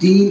3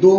2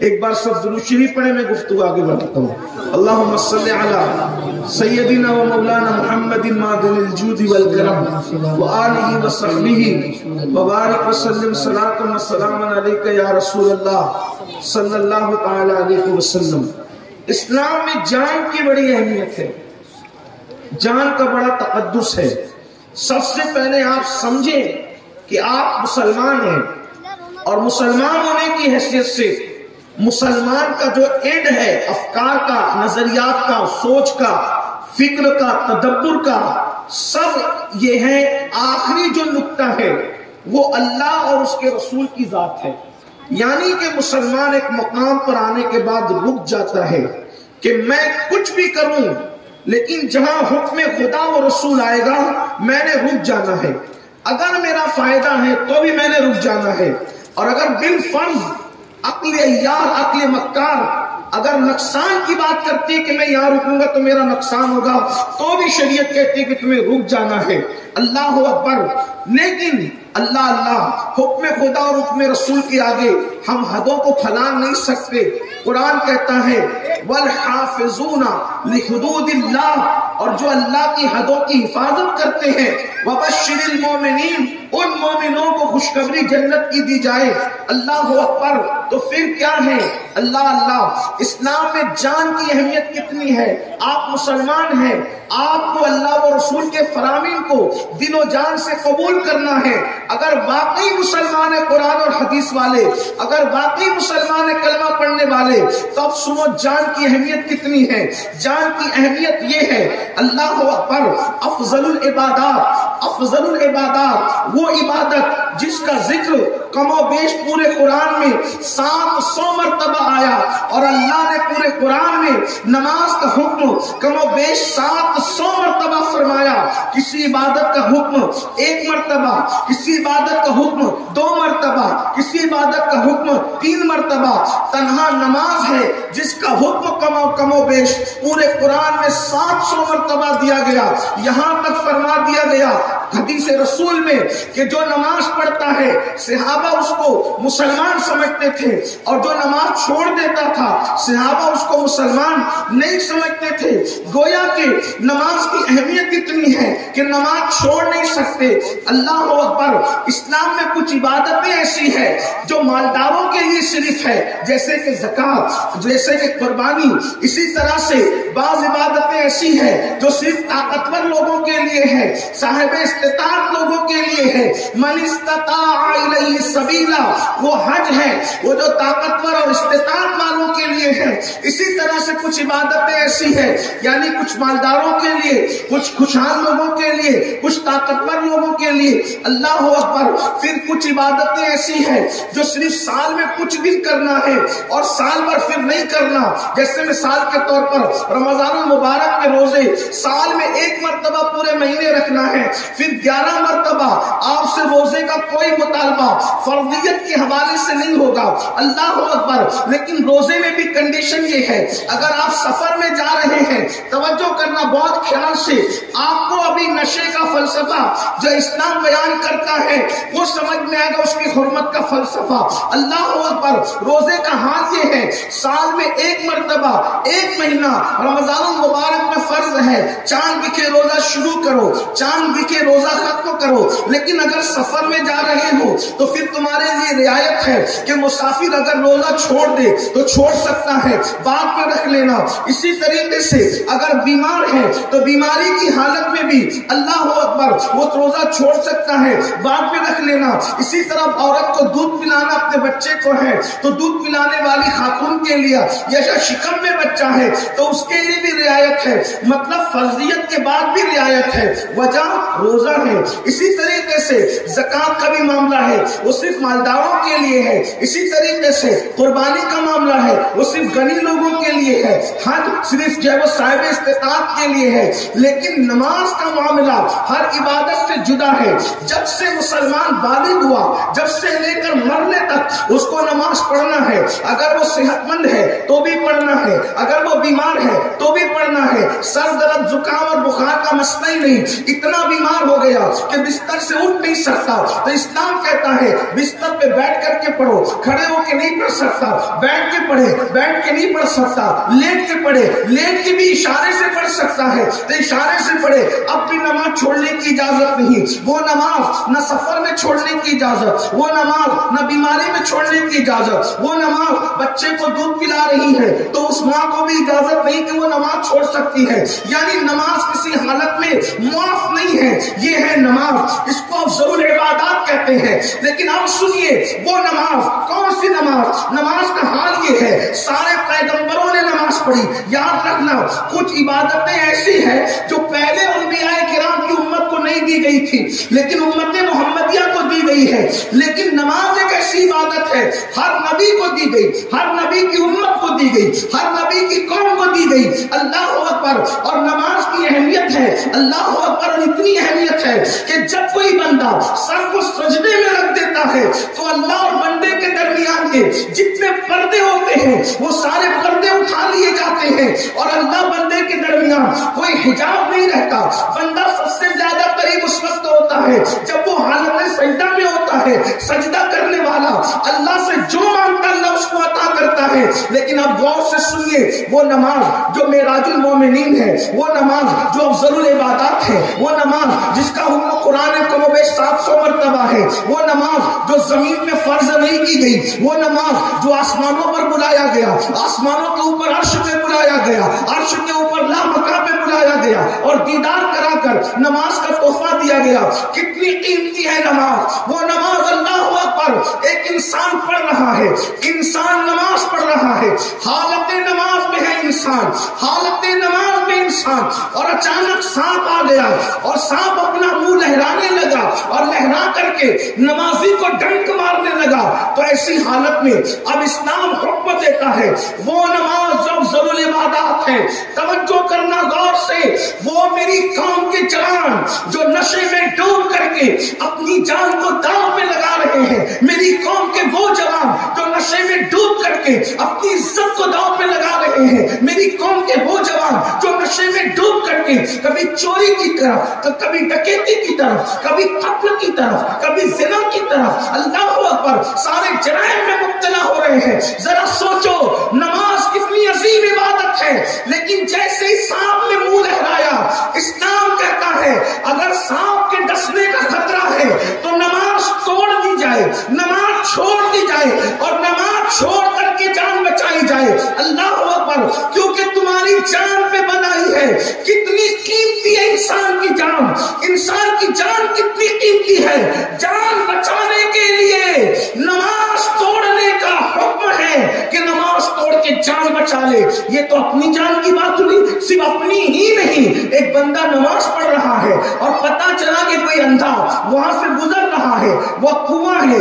ایک بار سب درود شریف پڑھیں، میں گفتگو آگے بڑھاتا ہوں۔ اللہم صلی علی سیدنا و مولانا محمد معدن الجود والکرم وآلہ وصحبہ وبارک وسلم صلاۃ و سلام علیک یا رسول اللہ صلی اللہ تعالی علیہ وسلم۔ اسلام میں جان کی بڑی اہمیت ہے، جان کا بڑا تقدس ہے۔ سب سے پہلے آپ سمجھیں کہ آپ مسلمان ہیں، اور مسلمان ہونے کی حیثیت سے مسلمان کا جو اینڈ ہے، افکار کا، نظریات کا، سوچ کا، فکر کا، تدبر کا، سب یہ ہے آخری جو نقطہ ہے وہ اللہ اور اس کے رسول کی ذات ہے۔ یعنی کہ مسلمان ایک مقام پر آنے کے بعد رک جاتا ہے کہ میں کچھ بھی کروں لیکن جہاں حکم خدا و رسول آئے گا میں نے رک جانا ہے۔ اگر میرا فائدہ ہے تو بھی میں نے رک جانا ہے، اور اگر بالفرض عقل عیار، عقل مکار اگر نقصان کی بات کرتی ہے کہ میں یہاں رکوں گا تو میرا نقصان ہوگا، تو بھی شریعت کہتی ہے کہ تمہیں رک جانا ہے۔ اللہ اکبر۔ لیکن اللہ حکم خدا اور حکم رسول کے آگے ہم حدوں کو پھلان نہیں سکتے۔ قرآن کہتا ہے والحافظون لحدود اللہ، اور جو اللہ کی حدوں کی حفاظت کرتے ہیں، وبشر المومنین، ان مومنوں کو خوشخبری جنت کی دی جائے۔ اللہ اکبر۔ تو پھر کیا ہے؟ اللہ اسلام میں جان کی اہمیت کتنی ہے۔ آپ مسلمان ہیں، آپ کو اللہ و رسول کے فرامین کو دل و جان سے قبول کرنا ہے۔ اگر واقعی مسلمان قرآن اور حدیث والے، اگر واقعی مسلمان کلمہ پڑھنے والے، تو اب سنو جان کی اہمیت کتنی ہے۔ جان کی اہمیت یہ ہے، اللہ اکبر، افضل العبادات وہ عبادت جس کا ذکر کم و بیش پورے قرآن میں 700 مرتبہ آیا، اور اللہ نے پورے قرآن میں نماز کا حکم کم و بیش 700 مرتبہ فرمایا۔ کسی عبادت کا حکم 1 مرتبہ، کسی عبادت کا حکم 2 مرتبہ، کسی عبادت کا حکم 3 مرتبہ۔ تنہا نماز ہے جس کا حکم کم و بیش پورے قرآن میں 700 مرتبہ دیا گیا۔ یہاں تک فرما دیا گیا حدیث رسول میں کہ جو نماز پڑھتا ہے صحابہ اس کو مسلمان سمجھتے تھے، اور جو نماز چھوڑ دیتا تھا صحابہ اس کو مسلمان نہیں سمجھتے تھے۔ گویا کہ نماز کی اہمیت اتنی ہے کہ نماز چھوڑ نہیں سکتے۔ اللہ اکبر۔ اسلام میں کچھ عبادتیں ایسی ہیں جو مالداروں کے لیے صرف ہے، جیسے کہ زکوٰۃ، جیسے کہ قربانی۔ اسی طرح سے بعض عبادتیں ایسی ہیں جو صرف طاقتور لوگوں کے لیے ہے، صاحب استطاعت لوگوں کے لیے ہے۔ من استطاع الیہ سبیلا، وہ حج ہے، وہ جو طاقتور اور استطاعت والوں کے لیے ہے۔ اسی طرح سے کچھ عبادتیں ایسی ہیں، یعنی کچھ مالداروں کے لیے، کچھ خوشحال لوگوں کے لیے، کچھ طاقتور لوگوں کے لیے۔ اللہ اکبر۔ پھر کچھ عبادتیں ایسی ہیں جو صرف سال میں کچھ دن کرنا ہے اور سال بھر پھر نہیں کرنا، جیسے مثال کے طور پر رمضان المبارک کے روزے سال میں 1 مرتبہ پورے مہینے رکھنا ہے، پھر 11 مرتبہ آپ سے روزے کا کوئی مطالبہ فرضیت کے حوالے سے نہیں ہوگا۔ اللہ اکبر۔ لیکن روزے میں بھی کنڈیشن یہ ہے، اگر آپ سفر میں جا رہے ہیں، توجہ کرنا بہت خیال سے، آپ کو ابھی نشے کا فلسفہ جو اسلام بیان کرتا ہے وہ سمجھ میں آئے گا، اس کی حرمت کا فلسفہ۔ اللہ اکبر۔ روزے کا حال یہ ہے، سال میں 1 مرتبہ 1 مہینہ رمضان المبارک میں فرض ہے، چاند دکھے روزہ شروع کرو، چاند دکھے روزہ ختم کرو۔ لیکن اگر سفر میں جا رہے ہو تو پھر تمہارے لیے رعایت ہے کہ مسافر اگر روزہ چھوڑ دے تو چھوڑ سکتا ہے، بعد میں رکھ لینا۔ اسی طریقے سے اگر بیمار ہے تو بیماری کی حالت میں بھی اللہ اکبر وہ روزہ چھوڑ سکتا ہے، بعد میں رکھ لینا۔ اسی طرح عورت کو دودھ پلانا اپنے بچے کو ہے تو دودھ پلانے والی خاتون کے لیے، یا شکم میں بچہ ہے تو اس کے لیے بھی رعایت ہے، مطلب فرضیت کے بعد بھی رعایت ہے، وجہ روزہ ہے۔ اسی طریقے سے زکوٰۃ کا بھی معاملہ ہے، وہ صرف مالداروں کے لیے ہے۔ اسی طریقے سے قربانی کا معاملہ ہے، وہ صرف غنی لوگوں کے لیے ہے۔ حج صرف جو ہے وہ صاحب استطاعت کے لیے ہے۔ لیکن نماز کا معاملہ ہر عبادت سے جدا ہے۔ جب سے مسلمان بالغ ہوا، جب سے لے کر مرنے تک اس کو نماز پڑھنا ہے۔ اگر وہ صحت مند ہے تو بھی پڑھنا ہے، اگر وہ بیمار ہے تو بھی پڑھنا ہے، سر درد زکام اور بخار کا مسئلہ ہی نہیں، اتنا بیمار ہو گیا کہ بستر سے اٹھ نہیں سکتا، تو اسلام کہتا ہے بستر پہ بیٹھ کر کے پڑھو، کھڑے ہو کے نہیں پڑھ سکتا بیٹھ کے پڑھے، بیٹھ کے نہیں پڑھ سکتا لیٹ کے پڑھے، لیٹ کے بھی اشارے سے پڑھ سکتا ہے تو اشارے سے پڑھے۔ اب بھی نماز چھوڑنے کی اجازت نہیں، وہ نماز نہ سفر میں چھوڑنے کی اجازت، وہ نماز نہ بیماری میں چھوڑنے کی اجازت، وہ نماز بچے کو دودھ پلا رہی ہے تو اس ماں کو بھی اجازت نہیں کہ وہ نماز چھوڑ سکتی ہے، یعنی نماز کسی حالت میں معاف نہیں ہے، یہ ہے نماز، اس کو افضل العبادات کہتے ہیں۔ لیکن اب سنیے وہ نماز کون سی نماز؟ نماز کا حال یہ ہے سارے پیغمبروں نے نماز پڑھی، یاد رکھنا کچھ عبادتیں ایسی ہیں جو پہلے انبیاء کرام کی امت کو نہیں دی گئی تھی لیکن امت محمدیہ کو دی گئی ہے، لیکن نماز ایک ایسی عبادت ہے ہر نبی کو دی گئی، ہر نبی کی امت کو دی گئی، ہر نبی کی قوم کو دی گئی۔ اللہ اکبر! اور نماز کی اہمیت ہے، اللہ اکبر! اور اتنی اہمیت ہے کہ جب کوئی بندہ سر کو سجدے میں رکھ دیتا ہے تو اللہ اور بندے کے درمیان کے جتنے پردے ہوتے ہیں وہ سارے پردے اٹھا لیے جاتے ہیں اور اللہ بندے کے درمیان کوئی حجاب نہیں رہتا۔ بندہ سب سے زیادہ قریب اس وقت ہوتا ہے جب وہ حالت سجدہ میں ہوتا ہے، سجدہ کرنے والا اللہ سے جو مانگتا اللہ اس کو عطا کرتا ہے۔ لیکن اب غور سے سنیے وہ نماز جو معراج المومنین ہے، وہ نماز جو افضل العبادات ہے، وہ نماز جس کا حکم قرآن کم و بیش 700 مرتبہ ہے، وہ نماز جو زمین میں فرض نہیں کی گئی، وہ نماز جو آسمانوں پر بلایا گیا، آسمانوں کے اوپر عرش پہ بلایا گیا، عرش کے اوپر لامکاں پہ بلایا گیا اور دیدار کرا کر نماز کا تحفہ دیا گیا۔ کتنی قیمتی ہے نماز! وہ نماز اللہ اکبر ایک انسان پڑھ رہا ہے، انسان نماز پڑھ رہا ہے، حالت نماز میں ہے انسان، حالت نماز میں انسان، اور اچانک سانپ آ گیا اور سانپ اپنا منہ لہرانے لگا اور لہرا کر کے نمازی کو ڈنک مارنے لگا، تو ایسی حالت میں اب اسلام حکم دیتا ہے وہ نماز جو افضل العبادات ہے، توجہ کرنا غور سے، وہ میری قوم کے جوان جو نشے میں ڈوب کر کے اپنی جان کو داؤ پہ لگا رہے ہیں، میری قوم کے وہ جوان جو نشے میں ڈوب کر کے اپنی عزت کو داؤ پہ لگا رہے ہیں، میری قوم کے وہ جوان جو نشے میں ڈوب کر کے کبھی چوری کی طرف، کبھی ڈکیتی کی طرف، کبھی قتل کی طرف، کبھی زنا کی طرف، اللہ اکبر، سارے جرائم میں مبتلا ہو رہے ہیں۔ ذرا سوچو نماز کتنی عظیم عبادت ہے، لیکن جیسے ہی سانپ نے منہ لہرایا، اسلام کہتا ہے اگر سانپ کے ڈسنے کا خطرہ ہے تو نماز توڑ دی جائے، نماز چھوڑ دی جائے اور نماز چھوڑ کر کے جان بچائی جائے۔ اللہ اکبر! کیونکہ تمہاری جان پہ بنائی ہے، کتنی قیمتی ہے انسان کی جان، انسان کی جان کتنی قیمتی ہے، جان بچانے کے لیے نماز توڑنے کا حکم ہے کہ نماز توڑ کے جان بچا لے۔ یہ تو اپنی جان کی بات ہوئی، صرف اپنی ہی نہیں، ایک بندہ نماز پڑھ رہا ہے اور پتا چلا کہ کوئی اندھا وہاں سے گزر رہا ہے، وہ کنواں ہے،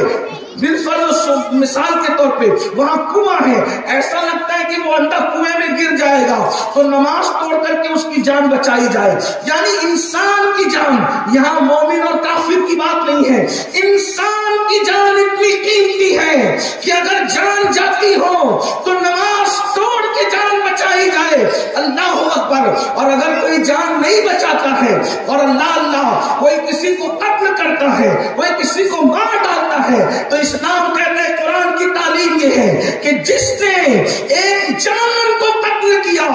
بالفرض مثال کے طور پہ وہاں کنواں ہے، ایسا لگتا ہے کہ وہ اندھا کنویں میں گر جائے گا تو نماز توڑ کر کے اس کی جان بچائی جائے۔ یعنی انسان کی جان، یہاں مومن اور کافر کی بات نہیں ہے، انسان کی جان اتنی قیمتی ہے کہ اگر جان جاتی ہو تو نماز توڑ کے جان بچائی جائے۔ اللہ اکبر! اور اگر کوئی جان نہیں بچاتا ہے اور اللہ کوئی کسی کو قتل کرتا ہے، کوئی کسی کو مار ڈالتا ہے، تو اسلام کہتا ہے، قرآن کی تعلیم یہ ہے کہ جس نے ایک جان کو قتل کیا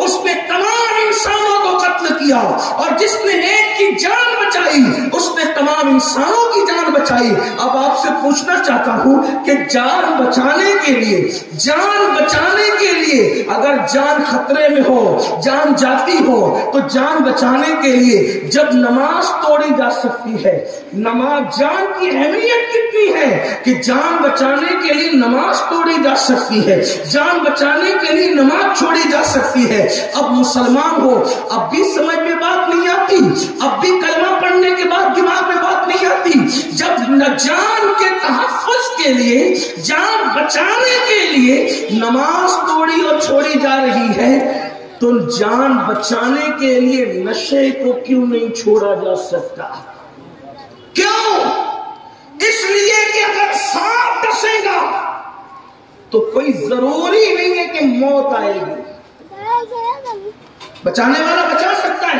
اس نے تمام انسانوں کو قتل کیا، اور جس نے ایک کی جان بچائی اس نے تمام انسانوں کی جان بچائی۔ اب آپ سے پوچھنا چاہتا ہوں کہ جان بچانے کے لیے اگر جان خطرے میں ہو، جان جاتی ہو، تو جان بچانے کے لیے جب نماز توڑی جا سکتی ہے، نماز جان کی اہمیت کتنی ہے کہ جان بچانے کے لیے نماز توڑی جا سکتی ہے، جان بچانے کے لیے نماز چھوڑی جا سکتی ہے۔ اب مسلمان ہو، اب بھی سمجھ میں بات نہیں آتی، اب بھی کلمہ پڑھنے کے بعد دماغ میں بات نہیں آتی، جب جان کے تحفظ کے لیے، جان بچانے کے لیے نماز توڑی اور چھوڑی جا رہی ہے تو جان بچانے کے لیے نشے کو کیوں نہیں چھوڑا جا سکتا؟ کیوں؟ اس لیے کہ اگر سانپ ڈسے گا تو کوئی ضروری نہیں ہے کہ موت آئے گی، بچانے والا بچا سکتا ہے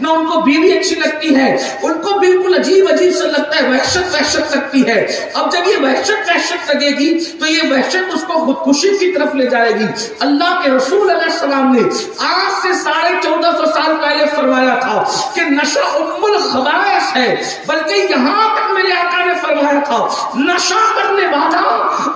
نہ ان کو بیوی اچھی لگتی ہے، ان کو بالکل عجیب عجیب سے لگتا ہے، وحشت وحشت لگتی ہے۔ اب جب یہ وحشت وحشت لگے گی تو یہ وحشت اس کو خودکشی کی طرف لے جائے گی۔ اللہ کے رسول علیہ السلام نے آج سے 1450 سال پہلے فرمایا تھا کہ نشہ ام الخبائث ہے، بلکہ یہاں تک میرے آقا نے فرمایا تھا نشہ کرنے والا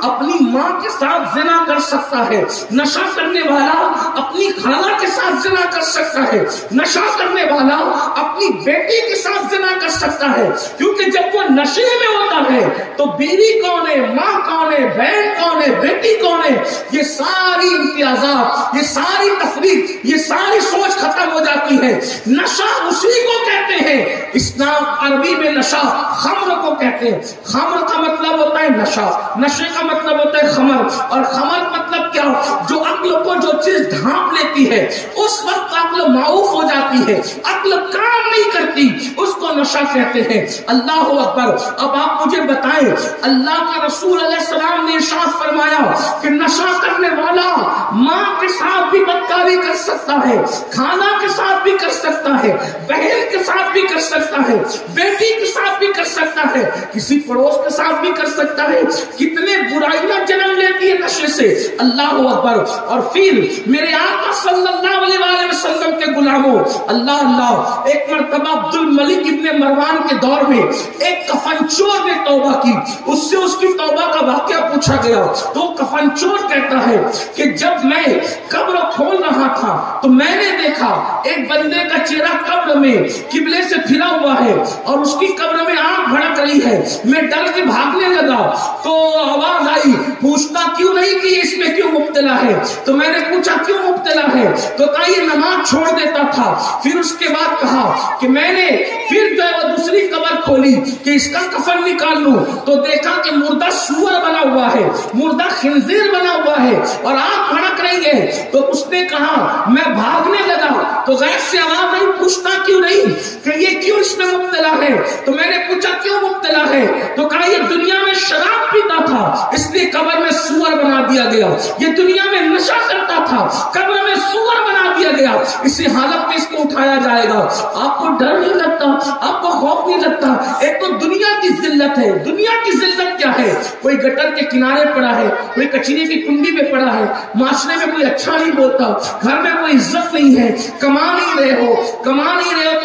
اپنی ماں کے ساتھ زنا کر سکتا ہے، نشہ کرنے والا اپنی خالہ کے ساتھ زنا کر سکتا ہے، نشہ کرنے والا اپنی بیٹی کے ساتھ زنا کر سکتا ہے، کیونکہ جب وہ نشے میں ہوتا ہے تو بیوی کون ہے، ماں کون ہے، بہن کون ہے، بیٹی کون ہے، یہ ساری امتیازات، یہ ساری تفریق، یہ ساری سوچ ختم ہو جاتی ہے۔ نشہ اسی کو کہتے ہیں، اسلام عربی میں نشہ خمر کو کہتے ہیں۔ خمر کا مطلب ہوتا ہے نشہ، نشے کا مطلب ہوتا ہے خمر، اور خمر مطلب کیا؟ جو عقل کو جو چیز ڈھانپ لیتی ہے اس وقت عقل معوف ہو جاتی ہے، عقل کام نہیں کرتی، اس کو نشہ کہتے ہیں۔ اللہ اکبر۔ اب آپ مجھے بتائیں، اللہ کے رسول علیہ السلام نے ارشاد فرمایا کہ نشہ کرنے والا ماں کے ساتھ بھی بدکاری کر سکتا ہے، خالہ کے ساتھ بھی کر سکتا ہے، بہن کے ساتھ بھی کر سکتا ہے، بیٹی کے ساتھ بھی کر سکتا ہے، کسی پڑوس کے ساتھ بھی کر سکتا ہے۔ کتنے برائیاں جنم لیتی ہے نشے سے، اللہ اکبر۔ اور پھر میرے آقا صلی اللہ علیہ وآلہ وسلم کے غلاموں، اللہ اللہ، ایک مرتبہ عبد الملک ابن مروان کے دور میں ایک کفن چور نے توبہ کی، اس سے اس کی توبہ کا واقعہ پوچھا گیا تو کفن چور کہتا ہے کہ جب میں قبر کھول رہا تھا تو میں نے دیکھا ایک بندے کا چہرہ قبر میں قبلے سے پھرا ہوا ہے اور اس کی قبر میں آنکھ بھڑک رہی ہے، میں ڈر کے بھاگنے لگا تو آواز آئی، پوچھتا کیوں نہیں کہ اس میں کیوں مبتلا ہے؟ تو میں نے پوچھا کیوں مبتلا ہے؟ تو کہا یہ نماز چھوڑ دیتا تھا۔ پھر اس کے بعد کہا کہ میں نے پھر جو ہے وہ دوسری قبر کھولی کہ اس کا کفن نکال لوں تو دیکھا کہ مردہ سور بنا ہوا ہے، مردہ خنزیر بنا ہوا ہے اور آنکھ بھڑک رہی ہے۔ تو اس نے کہا میں بھاگنے لگا تو غیر سے آواز آئی، پوچھتا کیوں نہیں کہ یہ کیوں اس میں مبتلا ہے؟ تو میں نے پوچھا کیوں مبتلا ہے؟ تو کہا یہ دنیا میں شراب پیتا تھا اس لیے قبر میں سور بنا دیا گیا، یہ دنیا میں نشہ کرتا تھا قبر میں سور بنا دیا گیا، اسی حالت میں اس کو اٹھایا جائے گا۔ آپ کو ڈر نہیں لگتا؟ آپ کو خوف نہیں لگتا؟ ایک تو دنیا کی ذلت ہے، دنیا کی ذلت کیا ہے؟ کوئی گٹر کے کنارے پڑا ہے، کوئی کچرے کی کنڈی پہ پڑا ہے، معاشرے میں کوئی اچھا نہیں بولتا، گھر میں کوئی عزت نہیں ہے، کما نہیں رہے ہو تو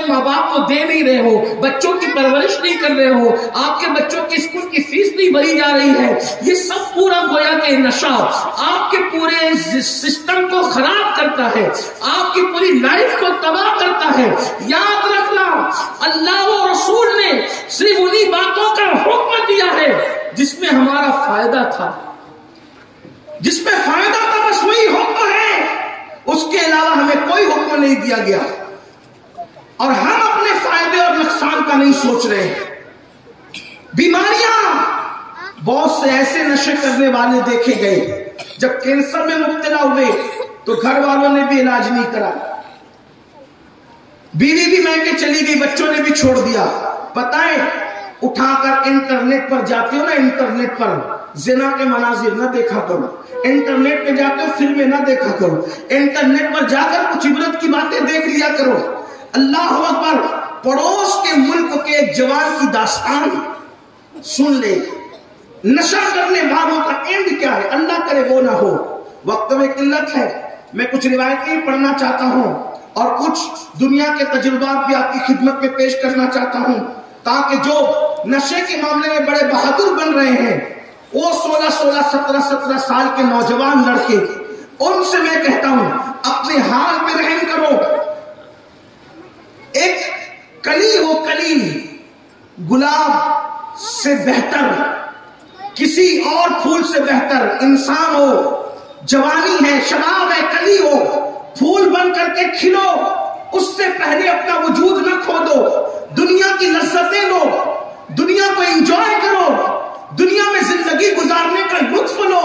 ماں باپ کو دے نہیں رہے ہو، بچوں کی پرورش نہیں کر رہے ہو، آپ کے بچوں کی اسکول کی فیس نہیں بھری جا رہی ہے، یہ سب پورا گویا کہ نشہ آپ کے پورے سسٹم کو خراب کرتا ہے، آپ کی پوری لائف کو تباہ کرتا ہے۔ یاد رکھنا، اللہ و رسول نے صرف انہی باتوں کا حکم دیا ہے جس میں ہمارا فائدہ تھا، جس میں فائدہ تھا بس وہی حکم ہے، اس کے علاوہ ہمیں کوئی حکم نہیں دیا گیا، اور ہم اپنے فائدے اور نقصان کا نہیں سوچ رہے ہیں۔ بیماریاں، بہت سے ایسے نشے کرنے والے دیکھے گئے جب کینسر میں مبتلا ہوئے تو گھر والوں نے بھی علاج نہیں کرا، بیوی بھی میکے چلی گئی، بچوں نے بھی چھوڑ دیا۔ پتہ ہے، اٹھا کر انٹرنیٹ پر جاتے ہو نا، انٹرنیٹ پر زنا کے مناظر نہ دیکھا کرو، انٹرنیٹ پہ جاتے ہو فلمیں نہ دیکھا کرو، انٹرنیٹ پر جا کر کچھ عبرت کی باتیں دیکھ لیا کرو۔ اللہ اکبر، پڑوس کے ملک کے ایک جوان کی داستان سن لے، نشہ کرنے والوں کا اینڈ کیا ہے، اللہ کرے وہ نہ ہو۔ وقت میں قلت ہے، میں کچھ روایتیں پڑھنا چاہتا ہوں اور کچھ دنیا کے تجربات بھی آپ کی خدمت میں پیش کرنا چاہتا ہوں، تاکہ جو نشے کے معاملے میں بڑے بہادر بن رہے ہیں، وہ 16 سال کے نوجوان لڑکے، ان سے میں کہتا ہوں اپنے حال پہ رحم کرو۔ ایک کلی ہو، کلی گلاب سے بہتر، کسی اور پھول سے بہتر انسان ہو، جوانی ہے، شباب ہے، کلی ہو، پھول بن کر کے کھلو، اس سے پہلے اپنا وجود نہ کھو دو، دنیا کی لذتیں لو، دنیا کو انجوائے کرو، دنیا میں زندگی گزارنے کا لطف لو،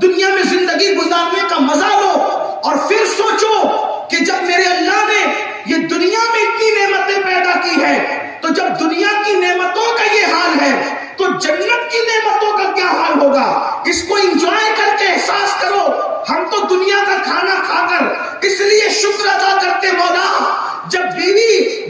دنیا میں زندگی گزارنے کا مزہ لو، اور پھر سوچو کہ جب میرے اللہ نے یہ دنیا میں اتنی نعمتیں پیدا کی ہے، تو جب دنیا کی نعمتوں کا یہ حال ہے تو جنت کی نعمتوں کا کیا حال ہوگا۔ اس کو انجوائے کر کے احساس کرو۔ ہم تو دنیا کا کھانا کھا کر اس لیے شکر ادا کرتے مولا، جب بیوی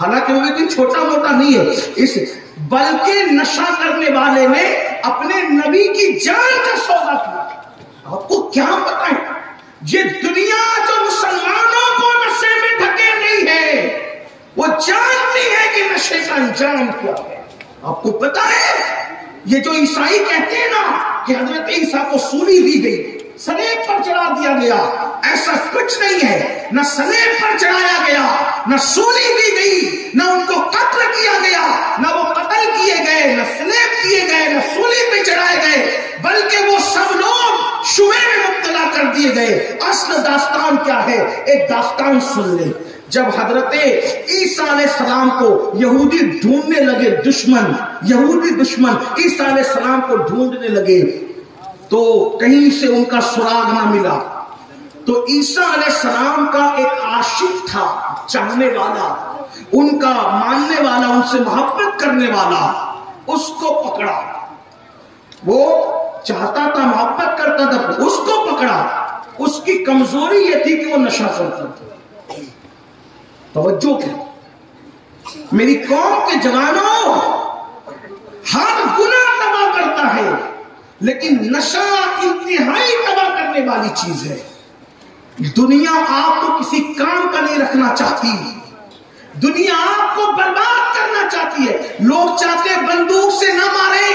حالانکہ وہ بھی کوئی چھوٹا موٹا نہیں ہے، بلکہ نشہ کرنے والے نے اپنے نبی کی جان کا سودا کیا۔ آپ کو کیا پتا ہے یہ دنیا جو مسلمانوں کو نشے میں ڈھکے نہیں ہے، وہ جانتی ہے کہ نشے کا انجام کیا ہے۔ آپ کو پتا ہے یہ جو عیسائی کہتے ہیں نا کہ حضرت عیسیٰ کو سولی دی گئی، سلیب پر چڑھا دیا گیا، ایسا کچھ نہیں ہے، نہ سلیب پر چڑھایا گیا، نہ سولی دی گئی، نہ ان کو قتل کیا گیا، نہ وہ قتل کیے گئے، نہ سلیب کیے گئے، نہ سولی پہ چڑھائے گئے، بلکہ وہ سب لوگ شبے میں مبتلا کر دیے گئے۔ اصل داستان کیا ہے؟ ایک داستان سن لیں۔ جب حضرت عیسیٰ علیہ السلام کو یہودی ڈھونڈنے لگے، یہودی دشمن عیسیٰ علیہ السلام کو ڈھونڈنے لگے، تو کہیں سے ان کا سراغ نہ ملا، تو عیسیٰ علیہ السلام کا ایک عاشق تھا، چاہنے والا، ان کا ماننے والا، ان سے محبت کرنے والا، اس کو پکڑا۔ وہ چاہتا تھا، محبت کرتا تھا، اس کو پکڑا۔ اس کی کمزوری یہ تھی کہ وہ نشہ کرتا تھا۔ توجہ کریں میری قوم کے جوانوں، ہر گناہ تباہ کرتا ہے، لیکن نشہ انتہائی تباہ کرنے والی چیز ہے۔ دنیا آپ کو کسی کام کا نہیں رکھنا چاہتی، دنیا آپ کو برباد کرنا چاہتی ہے۔ لوگ چاہتے ہیں بندوق سے نہ ماریں،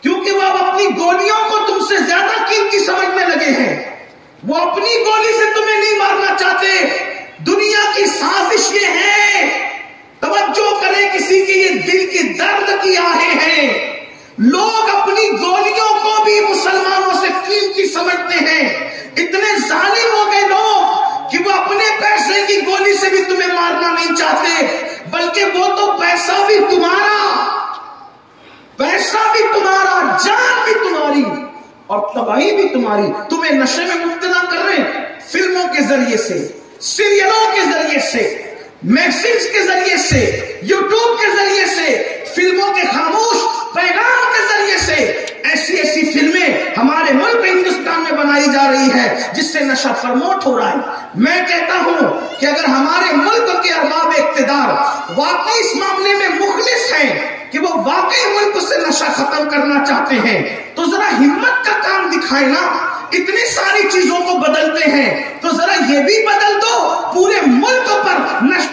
کیونکہ وہ اب اپنی گولیوں کو تم سے زیادہ قیمتی سمجھنے لگے ہیں، وہ اپنی گولی سے تمہیں نہیں مارنا چاہتے۔ دنیا کی سازش یہ ہے، توجہ کریں، کسی کے یہ دل کے درد کی آہیں ہیں، لوگ اپنی گولیوں کو بھی مسلمانوں سے قیمتی سمجھتے ہیں۔ اتنے ظالم ہو گئے لوگ کہ وہ اپنے پیسے کی گولی سے بھی تمہیں مارنا نہیں چاہتے، بلکہ وہ تو پیسہ بھی تمہارا، جان بھی تمہاری اور تباہی بھی تمہاری۔ تمہیں نشے میں مبتلا کر رہے ہیں، فلموں کے ذریعے سے، سیریلوں کے ذریعے سے، میگزینز کے ذریعے سے، یوٹیوب کے ذریعے سے، فلموں کے خاموش پیغام کے ذریعے سے، ایسی فلمیں ہمارے ملک ہندوستان میں بنائی جا رہی ہے جس سے نشہ پرموٹ ہو رہا ہے۔ میں کہتا ہوں کہ اگر ہمارے ملک کے ارباب اقتدار واقعی اس معاملے میں مخلص ہیں کہ وہ واقعی ملک سے نشہ ختم کرنا چاہتے ہیں، تو ذرا ہمت کا کام دکھائے نا۔ اتنی ساری چیزوں کو بدلتے ہیں تو ذرا یہ بھی بدل دو، پورے ملک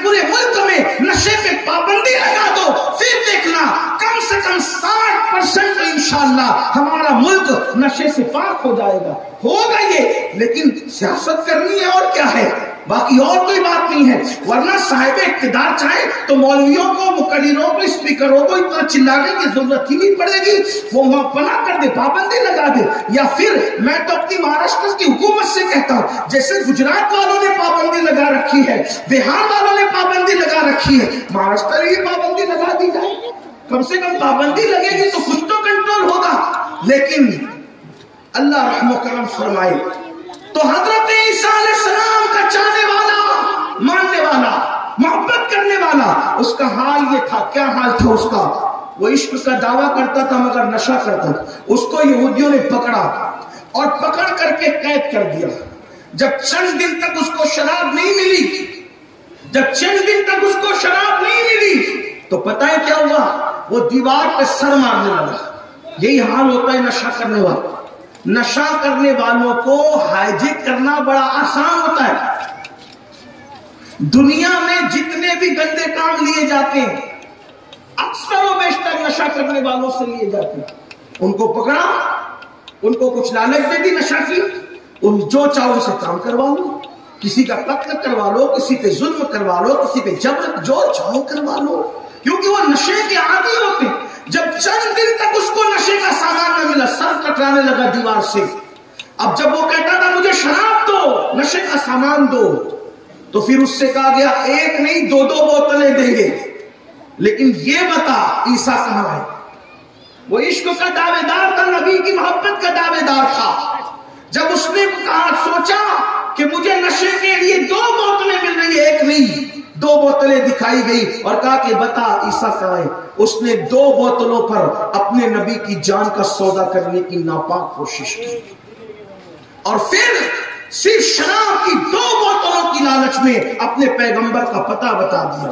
پورے ملک میں نشے پہ پابندی لگا دو، پھر دیکھنا کم سے کم 60% انشاءاللہ ہمارا ملک نشے سے پاک ہو جائے گا۔ ہوگا یہ، لیکن سیاست کرنی ہے اور کیا ہے، باقی اور کوئی بات نہیں ہے۔ ورنہ صاحب اقتدار چاہے تو مولویوں کو، مقرروں کو، اسپیکروں کو اتنا چلانے کی ضرورت ہی نہیں پڑے گی، وہ پناہ کر دے، پابندی لگا دے۔ یا پھر میں تو اپنی مہاراشٹر کی حکومت سے کہتا ہوں، جیسے گجرات والوں نے پابندی لگا رکھی ہے، بہار والوں نے پابندی لگا رکھی ہے، مہاراشٹر میں پابندی لگا دی جائے گی۔ کم سے کم پابندی لگے گی تو خود تو کنٹرول ہوگا۔ لیکن اللہ رحم و کرم فرمائے تو حضرت عیسیٰ علیہ السلام کا چاہنے والا، ماننے والا، محبت کرنے والا، اس کا حال یہ تھا۔ کیا حال تھا اس کا؟ وہ عشق کا دعویٰ کرتا تھا مگر نشہ کرتا تھا۔ اس کو یہودیوں نے پکڑا اور پکڑ کر کے قید کر دیا۔ جب چند دن تک اس کو شراب نہیں ملی، تو پتہ ہے کیا ہوا؟ وہ دیوار پہ سر مارنے لگا۔ یہی حال ہوتا ہے نشہ کرنے والا۔ نشہ کرنے والوں کو ہائیجیک کرنا بڑا آسان ہوتا ہے۔ دنیا میں جتنے بھی گندے کام لیے جاتے ہیں اکثر و بیشتر نشہ کرنے والوں سے لیے جاتے ہیں۔ ان کو پکڑا، ان کو کچھ لالچ دے دی نشہ کی، ان جو چاہو سے کام کروا لو، کسی کا قتل کروا لو، کسی پہ ظلم کروا لو، کسی پہ جبر، جو چاہو کروا لو، کیونکہ وہ نشے کے عادی ہوتے ہیں۔ جب چند دن تک اس کو نشے کا سامان نہ ملا، سر کٹرانے لگا دیوار سے۔ اب جب وہ کہتا تھا مجھے شراب دو، نشے کا سامان دو، تو پھر اس سے کہا گیا ایک نہیں 2 بوتلیں دیں گے، لیکن یہ بتا عیسیٰ کہاں ہے؟ وہ عشق کا دعوے دار تھا، نبی کی محبت کا دعوے دار تھا۔ جب اس نے کہا، سوچا کہ مجھے نشے کے لیے 2 بوتلیں مل رہی ہیں، ایک نہیں 2 بوتلیں دکھائی گئی، اور کہا کہ بتا عیسیٰ کہاں ہے؟ اس نے 2 بوتلوں پر اپنے نبی کی جان کا سودا کرنے کی ناپاک کوشش کی، اور پھر صرف شراب کی 2 بوتلوں کی لالچ میں اپنے پیغمبر کا پتہ بتا دیا۔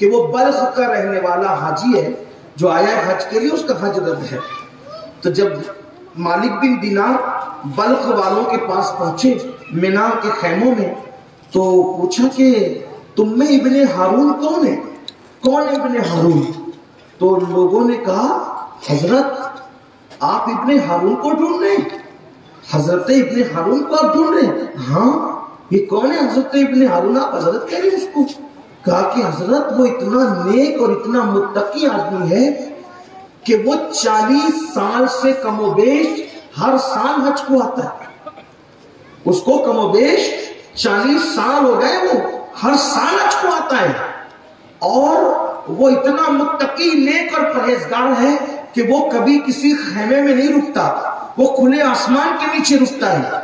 کہ وہ بلخ کا رہنے والا حاجی ہے جو آیا ہے حج کے لیے، اس کا حج رد ہے۔ تو جب مالک بن دینار بلخ والوں کے پاس پہنچے مینا کے خیموں میں تو پوچھا کہ تم میں ابن ہارون کون ہے؟ کون ہے ابن ہارون؟ تو لوگوں نے کہا حضرت آپ ابن ہارون کو ڈھونڈ رہے ہیں؟ حضرت ابن ہارون کو آپ ڈھونڈ رہے ہیں؟ ہاں، یہ کون ہے حضرت ابن ہارون؟ آپ حضرت کہہ رہے ہیں اس کو؟ کہا کہ حضرت وہ اتنا نیک اور اتنا متقی آدمی ہے کہ وہ 40 سال سے کم و بیش ہر سال حج کو آتا ہے۔ اس کو کم و بیش 40 سال ہو گئے، وہ ہر سال حج کو آتا ہے، اور وہ اتنا متقی نیک اور پرہیزگار ہے کہ وہ کبھی کسی خیمے میں نہیں رکتا، وہ کھلے آسمان کے نیچے رکتا ہے،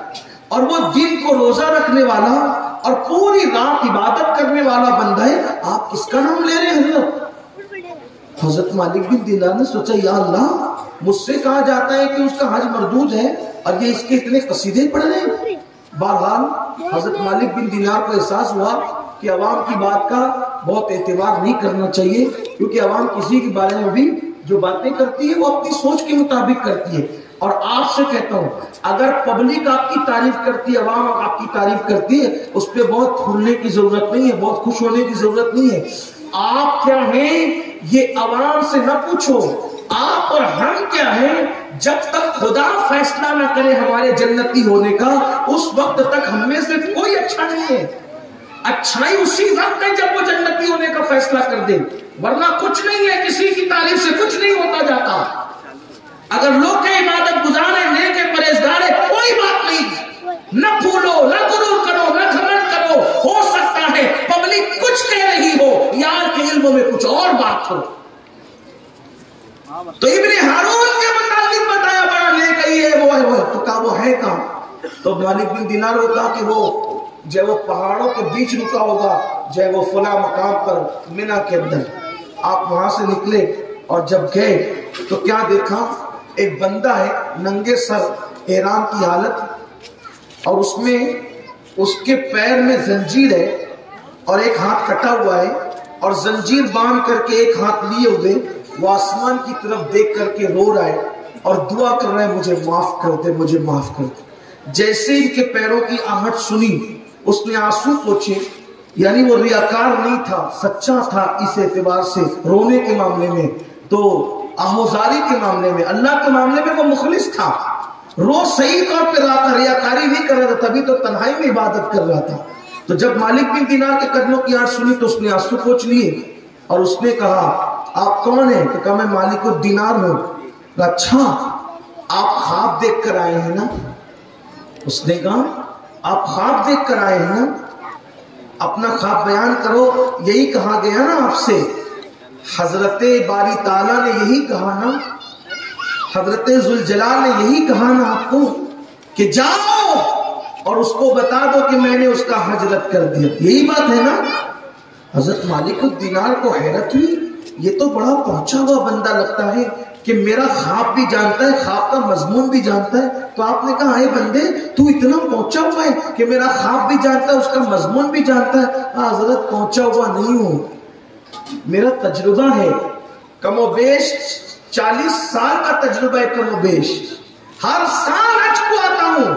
اور وہ دن کو روزہ رکھنے والا اور پوری رات عبادت کرنے والا بندہ ہے۔ آپ کس کا نام لے رہے ہیں حضرت؟ حضرت مالک بن دینار نے سوچا یا اللہ، مجھ سے کہا جاتا ہے کہ اس کا حج مردود ہے اور یہ اس کے اتنے قصیدے پڑھ رہے ہیں۔ بہرحال حضرت مالک بن دینار کو احساس ہوا کہ عوام کی بات کا بہت اعتبار نہیں کرنا چاہیے، کیونکہ عوام کسی کے بارے میں بھی جو باتیں کرتی ہے وہ اپنی سوچ کے مطابق کرتی ہے۔ اور آپ سے کہتا ہوں، اگر پبلک آپ کی تعریف کرتی ہے، عوام آپ کی تعریف کرتی ہے، اس پہ بہت پھولنے کی ضرورت نہیں ہے، بہت خوش ہونے کی ضرورت نہیں ہے۔ آپ کیا ہیں یہ عوام سے نہ پوچھو، آپ اور ہم کیا ہیں جب تک خدا فیصلہ نہ کرے ہمارے جنتی ہونے کا، اس وقت تک ہم میں سے کوئی اچھا نہیں ہے۔ اچھائی اسی وقت ہے جب وہ جنتی ہونے کا فیصلہ کر دے، ورنہ کچھ نہیں ہے، کسی کی تعریف سے کچھ نہیں ہوتا جاتا۔ اگر لوگ کے عبادت گزار ہیں، نیک ہیں، پرہیزگار ہیں، کوئی بات نہیں، نہ پھولو، نہ غرور کرو، نہ گھمنڈ کرو۔ ہو سکتا ہے پبلک کچھ کہہ رہی ہو، یار کے علموں میں کچھ اور بات ہو۔ تو ابن ہارون کے متعلق بتایا بڑا نیک ہے، وہ ہے، تو کہا وہ ہے کہاں؟ تو مالک بن دینار کو کہا کہ وہ جب وہ پہاڑوں کے بیچ رکا ہوگا، جب وہ فلاں مقام پر مینا کے اندر۔ آپ وہاں سے نکلے اور جب گئے تو کیا دیکھا؟ ایک بندہ ہے ننگے سر، احرام کی حالت، اور اس میں اس کے پیر میں زنجیر ہے اور ایک ہاتھ کٹا ہوا ہے، اور زنجیر باندھ کر کے ایک ہاتھ لیے ہوئے وہ آسمان کی طرف دیکھ کر کے رو رہا ہے اور دعا کر رہا ہے مجھے معاف کر دے، مجھے معاف کر دے۔ جیسے ان کے پیروں کی آہٹ سنی اس نے آنسو پوچھے، یعنی وہ ریاکار نہیں تھا، سچا تھا اس اعتبار سے، رونے کے معاملے میں تو آہوزاری کے معاملے میں، اللہ کے معاملے میں وہ مخلص تھا، رو صحیح طور پہ رہا تھا، ریاکاری نہیں کر رہا تھا، تبھی تو تنہائی میں عبادت کر رہا تھا۔ تو جب مالک بن دینار کے قدموں کی آہٹ سنی تو اس نے آنسو پوچھ لیے اور اس نے کہا آپ کون ہیں؟ کہ کہا میں مالک الدینار ہوں۔ اچھا آپ خواب دیکھ کر آئے ہیں نا؟ اس نے کہا آپ خواب دیکھ کر آئے ہیں نا؟ اپنا خواب بیان کرو، یہی کہا گیا نا آپ سے، حضرت باری تعالیٰ نے یہی کہا نا، حضرت ذوالجلال نے یہی کہا نا آپ کو کہ جاؤ اور اس کو بتا دو کہ میں نے اس کا حج رد کر دیا، یہی بات ہے نا؟ حضرت مالک الدینار کو حیرت ہوئی، یہ تو بڑا پہنچا ہوا بندہ لگتا ہے کہ میرا خواب بھی جانتا ہے، خواب کا مضمون بھی جانتا ہے۔ تو آپ نے کہا اے بندے تو اتنا پہنچا ہوا ہے کہ میرا خواب بھی جانتا ہے، اس کا مضمون بھی جانتا ہے؟ حضرت پہنچا ہوا نہیں ہوں، میرا تجربہ ہے، کم و بیش 40 سال کا تجربہ ہے، کم و بیش ہر سال حج کو آتا ہوں،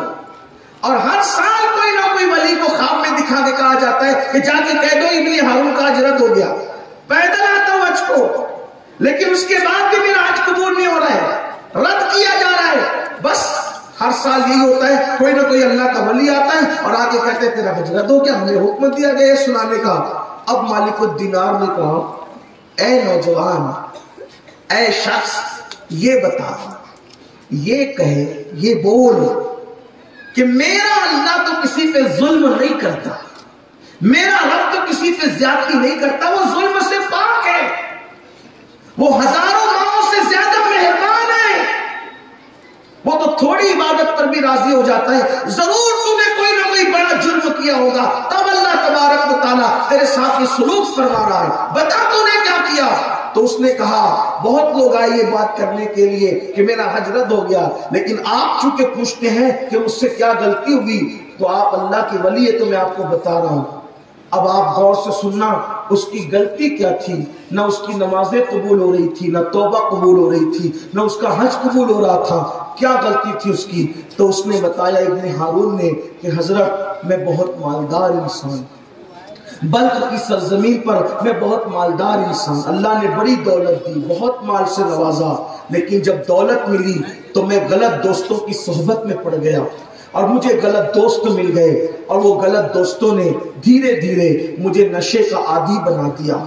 اور ہر سال کوئی نہ کوئی ولی کو خواب میں دکھا کے کہا جاتا ہے کہ جا کے کہہ دو ابن ہارون کا حج رد ہو گیا۔ پیدل آتا ہوں حج کو، لیکن اس کے بعد بھی میرا حج قبول نہیں ہو رہا ہے، رد کیا جا رہا ہے۔ بس ہر سال یہی ہوتا ہے، کوئی نہ کوئی اللہ کا ولی آتا ہے اور آگے کہتے ہیں تیرا حج رد ہو گیا، ہمیں حکم دیا گیا سنانے کا۔ اب مالک الدینار نے کہا اے نوجوان، اے شخص، یہ بتا، یہ کہے، یہ بول کہ میرا اللہ تو کسی پہ ظلم نہیں کرتا، میرا رب تو کسی پہ زیادتی نہیں کرتا، وہ ظلم سے پاک ہے، وہ ہزاروں ماؤں سے زیادہ مہربان ہے، وہ تو تھوڑی عبادت پر بھی راضی ہو جاتا ہے۔ ضرور تو نے کوئی نہ کوئی بڑا جرم کیا ہوگا، تب اللہ تبارک و تعالیٰ تیرے ساتھ یہ سلوک فرما رہا ہے، بتا تو نے کیا کیا؟ تو اس نے کہا بہت لوگ آئے یہ بات کرنے کے لیے کہ میرا حج رد ہو گیا، لیکن آپ چونکہ پوچھتے ہیں کہ مجھ سے کیا غلطی ہوئی، تو آپ اللہ کے ولی ہے تو میں آپ کو بتا رہا ہوں۔ اب آپ غور سے سننا، اس کی غلطی کیا تھی، نہ اس کی نمازیں قبول ہو رہی تھی، نہ توبہ قبول ہو رہی تھی، نہ اس کا حج قبول ہو رہا تھا، کیا غلطی تھی اس کی؟ تو اس نے بتایا ابن ہارون نے کہ حضرت میں بہت مالدار انسان، بلخ کی سرزمین پر میں بہت مالدار انسان، اللہ نے بڑی دولت دی، بہت مال سے نوازا، لیکن جب دولت ملی تو میں غلط دوستوں کی صحبت میں پڑ گیا اور مجھے غلط دوست مل گئے، اور وہ غلط دوستوں نے دھیرے دھیرے مجھے نشے کا عادی بنا دیا،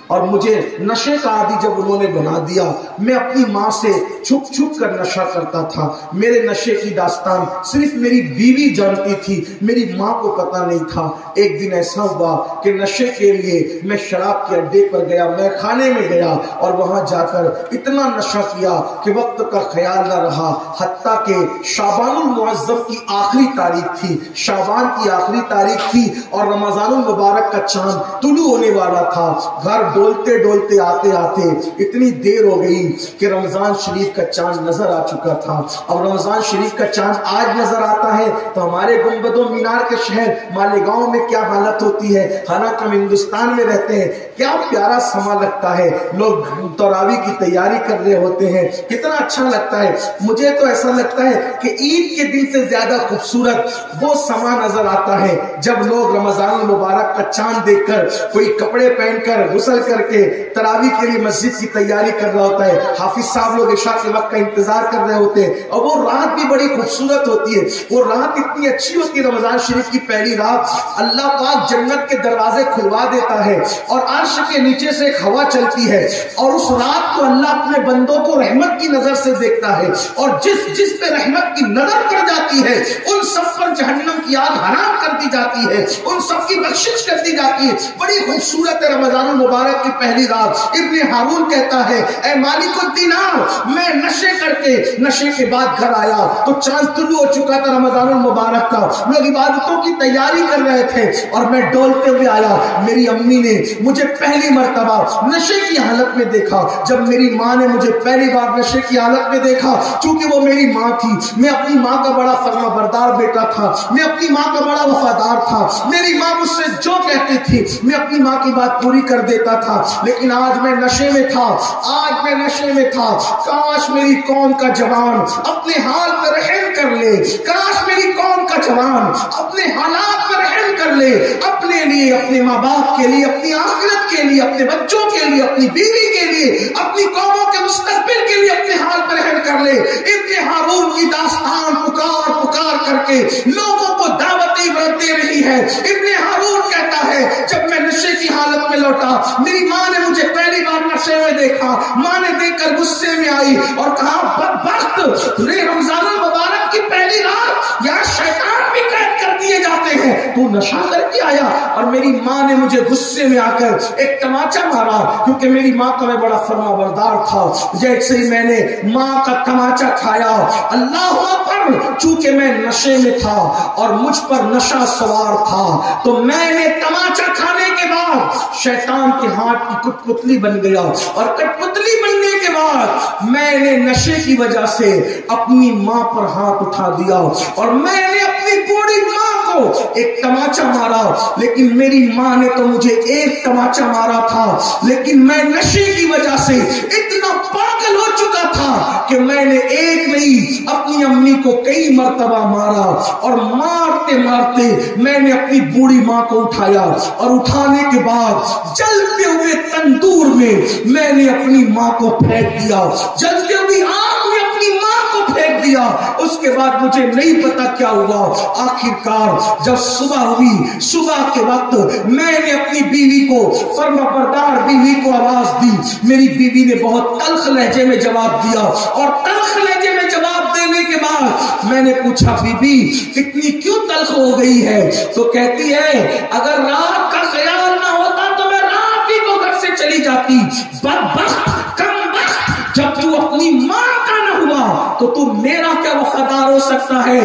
اور مجھے نشے کا عادی جب انہوں نے بنا دیا، میں اپنی ماں سے چھپ چھپ کر نشہ کرتا تھا۔ میرے نشے کی داستان صرف میری بیوی جانتی تھی، میری ماں کو پتا نہیں تھا۔ ایک دن ایسا ہوا کہ نشے کے لیے میں شراب کے اڈے پر گیا، میں خانے میں گیا اور وہاں جا کر اتنا نشہ کیا کہ وقت کا خیال نہ رہا، حتیٰ کہ شعبان المعظم کی آخری تاریخ تھی، شعبان کی آخری تاریخ تھی اور رمضان المبارک کا چاند طلوع ہونے والا تھا۔ گھر ڈولتے ڈولتے آتے آتے اتنی دیر ہو گئی کہ رمضان شریف کا چاند نظر آ چکا تھا۔ اب رمضان شریف کا چاند آج نظر آتا ہے تو ہمارے گنبد و مینار کے شہر مالیگاؤں میں کیا حالت ہوتی ہے، حالانکہ ہم ہندوستان میں رہتے ہیں، کیا پیارا سما لگتا ہے، لوگ تراویح کی تیاری کر رہے ہوتے ہیں، کتنا اچھا لگتا ہے۔ مجھے تو ایسا لگتا ہے کہ عید کے دن سے زیادہ خوبصورت وہ سما نظر آتا ہے جب لوگ رمضان المبارک کا چاند دیکھ کر، کوئی کپڑے پہن کر غسل کر کے تراویح کے لیے مسجد کی تیاری کر رہا ہوتا ہے، حافظ صاحب لوگ عشاء کے وقت کا انتظار کر رہے ہوتے ہیں، اور وہ رات بھی بڑی خوبصورت ہوتی ہے، وہ رات اتنی اچھی ہوتی ہے، رمضان شریف کی پہلی رات اللہ پاک جنت کے دروازے کھلوا دیتا ہے اور عرش کے نیچے سے ایک ہوا چلتی ہے، اور اس رات کو اللہ اپنے بندوں کو رحمت کی نظر سے دیکھتا ہے، اور جس پہ رحمت کی نظر پڑ جاتی ہے ان سب پر جہنم کی آگ حرام کر دی جاتی ہے، ان سب کی بخشش کر دی جاتی ہے۔ بڑی خوبصورت ہے رمضان المبارک کی پہلی رات۔ ابن ہارون کہتا ہے اے مالک الدینار، میں نشے کر کے، نشے کے بعد گھر آیا تو چاند طلوع ہو چکا تھا رمضان المبارک کا، لوگ عبادتوں کی تیاری کر رہے تھے اور میں ڈولتے ہوئے آیا۔ میری امی نے مجھے پہلی مرتبہ نشے کی حالت میں دیکھا، جب میری ماں نے مجھے پہلی بار نشے کی حالت میں دیکھا، چونکہ وہ میری ماں تھی، میں اپنی ماں کا بڑا فرما بردار بیٹا تھا، میں اپنی ماں کا بڑا وفادار تھا، میری ماں مجھ سے جو کہتی تھی میں اپنی ماں کی بات پوری کر دیتا تھا، لیکن آج میں نشے میں تھا، آج میں نشے میں تھا۔ کاش میری قوم کا جوان اپنے حال پر رحم کر لے، کاش میری قوم کا جوان اپنے حالات پر رحم کر لے، اپنے لیے، اپنے ماں باپ کے لیے، اپنی آخرت کے لیے، اپنے بچوں کے لیے، اپنی بیوی کے لیے، اپنی قوموں کے مستقبل کے لیے اپنے حال پر رحم کر لے۔ ابن ہارون کی داستان پکار پکار کر کے لوگوں کو دعوت عبرت دے رہی ہے۔ ابن ہارون کہتا ہے جب میں نشے کی حالت میں لوٹا، میری ماں نے مجھے پہلی بار نشے میں دیکھا، ماں نے دیکھ کر غصے میں آئی اور کہا بدبخت، رمضان المبارک کی پہلی رات یہاں شیطان بھی قید کر دیے جاتے ہیں، تو نشہ کر کے آیا۔ اور میری ماں نے مجھے غصے میں آ کر ایک تماچا مارا، کیونکہ میری ماں کا میں بڑا فرما بردار تھا، جیسے ہی میں نے ماں کا تماچا کھایا، اللہ اکبر، چونکہ میں نشے میں تھا اور مجھ پر نشہ سوار تھا، تو میں نے تماچا کھانے کے بعد شیطان کے ہاتھ کی کٹ پتلی بن گیا، اور کٹ پتلی بننے کے بعد میں نے نشے کی وجہ سے اپنی ماں پر ہاتھ اٹھا دیا اور میں نے اپنی بوڑھی ماں کو ایک تماچا مارا، لیکن میری ماں نے تو مجھے ایک تماچا مارا تھا، لیکن میں نشے کی وجہ سے اتنا پاگل ہو چکا تھا کہ میں نے ایک نہیں اپنی امی کو کئی مرتبہ مارا، اور مارتے مارتے میں نے اپنی بوڑھی ماں کو اٹھایا، اور اٹھانے کے بعد جلتے ہوئے تندور میں نے اپنی ماں کو پھینک دیا، جلتے ہوئے آگ میں اپنی ماں کو پھینک دیا۔ اس کے بعد مجھے نہیں پتا کیا ہوا، آخرکار جب صبح ہوئی، صبح کے وقت میں نے اپنی بیوی کو، فرما بردار بیوی کو آواز دی، میری بیوی نے بہت تلخ لہجے میں جواب دیا، اور تلخ لہجے میں جواب دینے کے بعد میں نے پوچھا بی بی اتنی کیوں تلخ ہو گئی ہے؟ تو کہتی ہے اگر رات کا خیال نہ ہوتا تو میں رات ہی کو گھر سے چلی جاتی، بدبخت، کم بخت، جب تو اپنی ماں کا نہ ہوا تو تو میرا کیا وفادار ہو سکتا ہے؟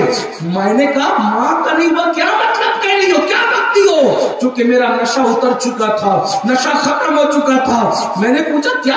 میں نے کہا ماں کا نہیں ہوا کیا مطلب کہہ رہی ہو، کیا بکتی ہو؟ چونکہ میرا نشہ اتر چکا تھا، نشہ ختم ہو چکا تھا، میں نے پوچھا کیا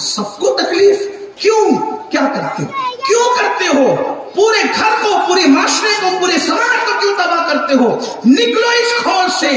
سب کو تکلیف کیوں؟ کیا کرتے ہو؟ کیوں کرتے ہو؟ پورے گھر کو، پورے معاشرے کو، پورے سماج کو کیوں تباہ کرتے ہو؟ نکلو اس کھول سے،